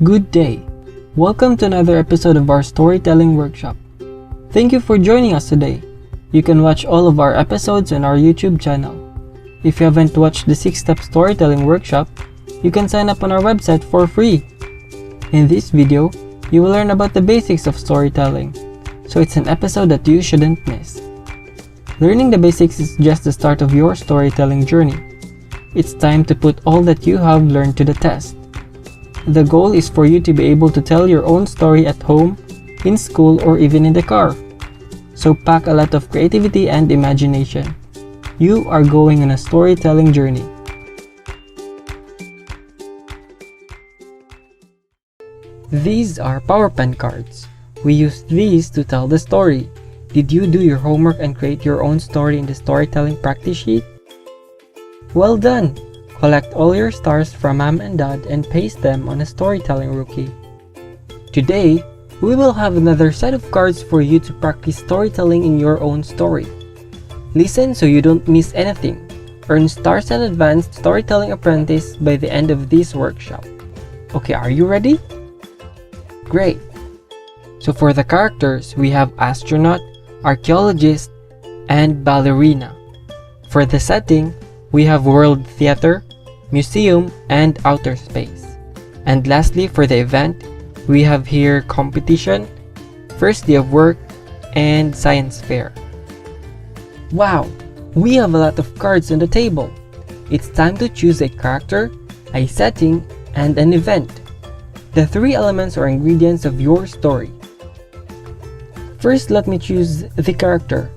Good day. Welcome to another episode of our storytelling workshop. Thank you for joining us today. You can watch all of our episodes on our YouTube channel. If you haven't watched the 6-step storytelling workshop, you can sign up on our website for free. In this video, you will learn about the basics of storytelling, so it's an episode that you shouldn't miss. Learning the basics is just the start of your storytelling journey. It's time to put all that you have learned to the test. The goal is for you to be able to tell your own story at home, in school, or even in the car. So pack a lot of creativity and imagination. You are going on a storytelling journey. These are PowerPen cards. We use these to tell the story. Did you do your homework and create your own story in the storytelling practice sheet? Well done! Collect all your stars from mom and dad and paste them on a storytelling rookie. Today, we will have another set of cards for you to practice storytelling in your own story. Listen so you don't miss anything. Earn stars and advanced storytelling apprentice by the end of this workshop. Okay, are you ready? Great! So for the characters, we have astronaut, archaeologist, and ballerina. For the setting, we have world theater, museum, and outer space. And lastly, for the event, we have here competition, first day of work, and science fair. Wow! We have a lot of cards on the table. It's time to choose a character, a setting, and an event. The 3 elements or ingredients of your story. First, let me choose the character.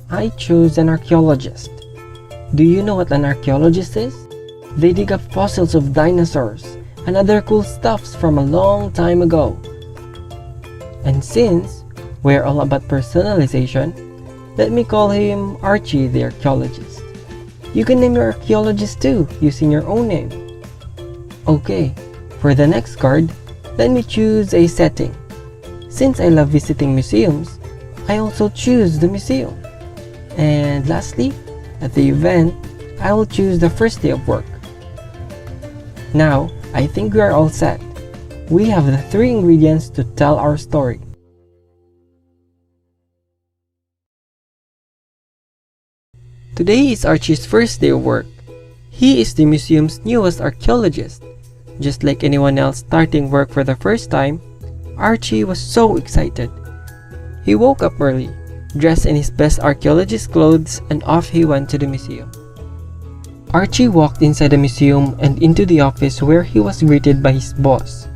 I chose an archaeologist. Do you know what an archaeologist is? They dig up fossils of dinosaurs and other cool stuffs from a long time ago. And since we're all about personalization, let me call him Archie the archaeologist. You can name your archaeologist too, using your own name. Okay, for the next card, let me choose a setting. Since I love visiting museums, I also choose the museum. And lastly, at the event, I will choose the first day of work. Now, I think we are all set. We have the 3 ingredients to tell our story. Today is Archie's first day of work. He is the museum's newest archaeologist. Just like anyone else starting work for the first time, Archie was so excited. He woke up early, dressed in his best archaeologist clothes, and off he went to the museum. Archie walked inside the museum and into the office where he was greeted by his boss.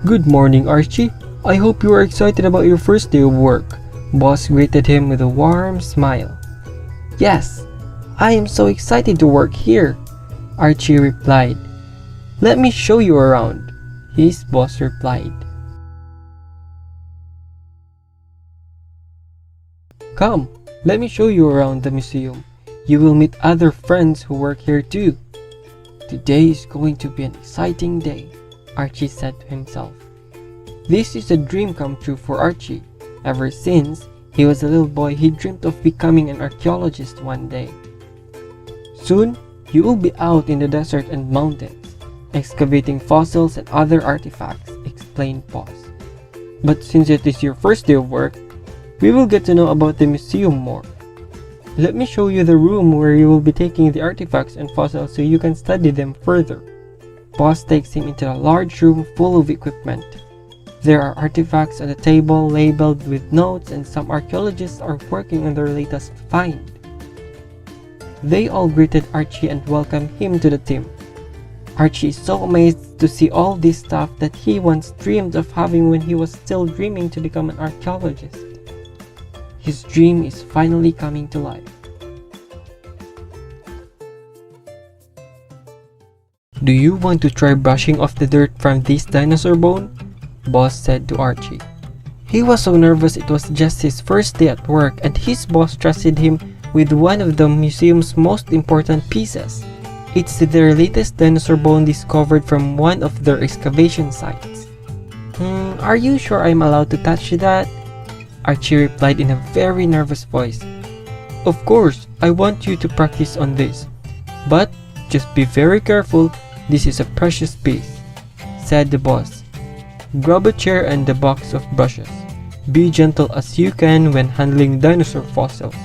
"Good morning, Archie. I hope you are excited about your first day of work." Boss greeted him with a warm smile. "Yes, I am so excited to work here," Archie replied. "Let me show you around," his boss replied. "Come, let me show you around the museum. You will meet other friends who work here too." "Today is going to be an exciting day," Archie said to himself. This is a dream come true for Archie. Ever since he was a little boy, he dreamt of becoming an archaeologist one day. "Soon, you will be out in the desert and mountains, excavating fossils and other artifacts," explained Boss. "But since it is your first day of work, we will get to know about the museum more. Let me show you the room where you will be taking the artifacts and fossils so you can study them further." Boss takes him into a large room full of equipment. There are artifacts on the table labeled with notes, and some archaeologists are working on their latest find. They all greeted Archie and welcomed him to the team. Archie is so amazed to see all this stuff that he once dreamed of having when he was still dreaming to become an archaeologist. His dream is finally coming to life. "Do you want to try brushing off the dirt from this dinosaur bone?" Boss said to Archie. He was so nervous. It was just his first day at work and his boss trusted him with one of the museum's most important pieces. It's their latest dinosaur bone discovered from one of their excavation sites. Are you sure I'm allowed to touch that?" Archie replied in a very nervous voice. "Of course, I want you to practice on this. But just be very careful, this is a precious piece." said the boss. "Grab a chair and a box of brushes. Be gentle as you can when handling dinosaur fossils."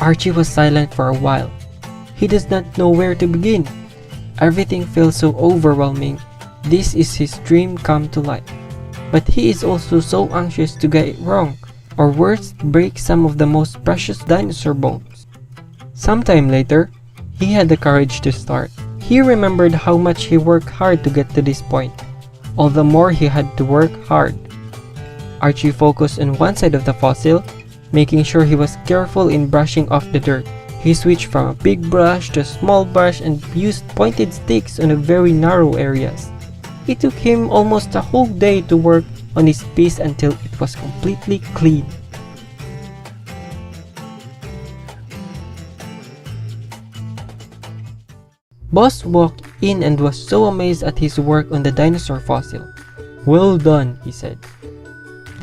Archie was silent for a while. He does not know where to begin. Everything feels so overwhelming. This is his dream come to life. But he is also so anxious to get it wrong, or worse, break some of the most precious dinosaur bones. Sometime later, he had the courage to start. He remembered how much he worked hard to get to this point. All the more he had to work hard. Archie focused on one side of the fossil, making sure he was careful in brushing off the dirt. He switched from a big brush to a small brush and used pointed sticks on very narrow areas. It took him almost a whole day to work on his piece until it was completely clean. Boss walked in and was so amazed at his work on the dinosaur fossil. "Well done," he said.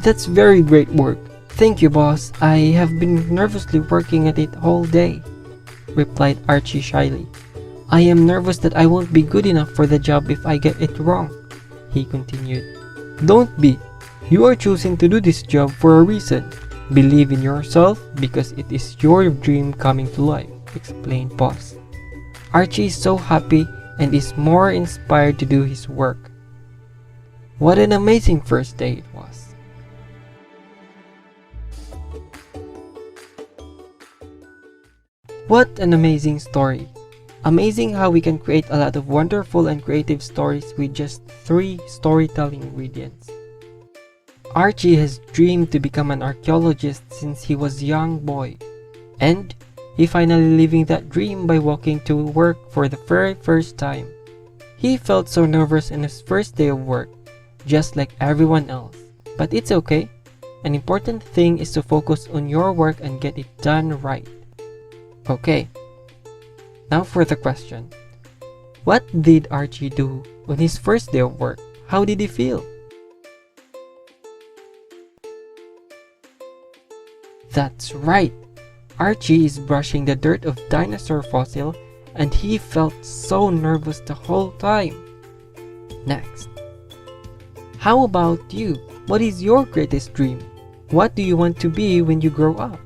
"That's very great work. Thank you, boss. I have been nervously working at it all day," replied Archie shyly. "I am nervous that I won't be good enough for the job if I get it wrong," he continued. "Don't be. You are choosing to do this job for a reason. Believe in yourself because it is your dream coming to life," explained boss. Archie is so happy and is more inspired to do his work. What an amazing first day it was. What an amazing story. Amazing how we can create a lot of wonderful and creative stories with just 3 storytelling ingredients. Archie has dreamed to become an archaeologist since he was a young boy. And he finally living that dream by walking to work for the very first time. He felt so nervous on his first day of work, just like everyone else. But it's okay. An important thing is to focus on your work and get it done right. Okay. Now for the question. What did Archie do on his first day of work? How did he feel? That's right. Archie is brushing the dirt of dinosaur fossil and he felt so nervous the whole time. Next. How about you? What is your greatest dream? What do you want to be when you grow up?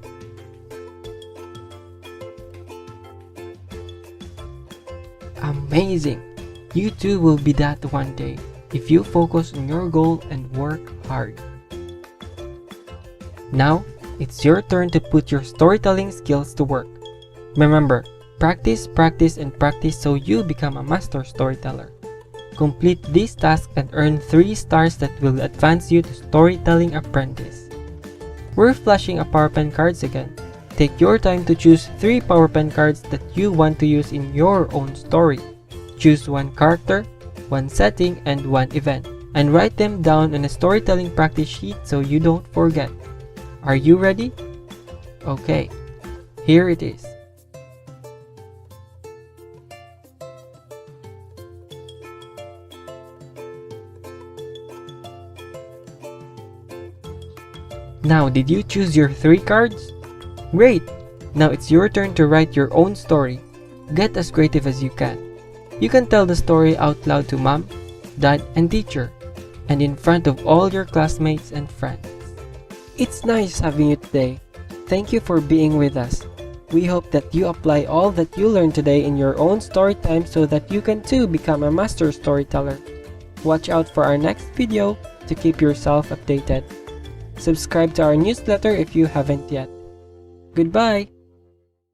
Amazing! You too will be that one day if you focus on your goal and work hard. Now, it's your turn to put your storytelling skills to work. Remember, practice, practice, and practice so you become a master storyteller. Complete this task and earn 3 stars that will advance you to Storytelling Apprentice. We're flashing a PowerPen cards again. Take your time to choose 3 PowerPen cards that you want to use in your own story. Choose 1 character, 1 setting, and 1 event, and write them down on a storytelling practice sheet so you don't forget. Are you ready? Okay, here it is. Now, did you choose your 3 cards? Great! Now it's your turn to write your own story. Get as creative as you can. You can tell the story out loud to mom, dad, and teacher, and in front of all your classmates and friends. It's nice having you today. Thank you for being with us. We hope that you apply all that you learned today in your own story time so that you can too become a master storyteller. Watch out for our next video to keep yourself updated. Subscribe to our newsletter if you haven't yet. Goodbye!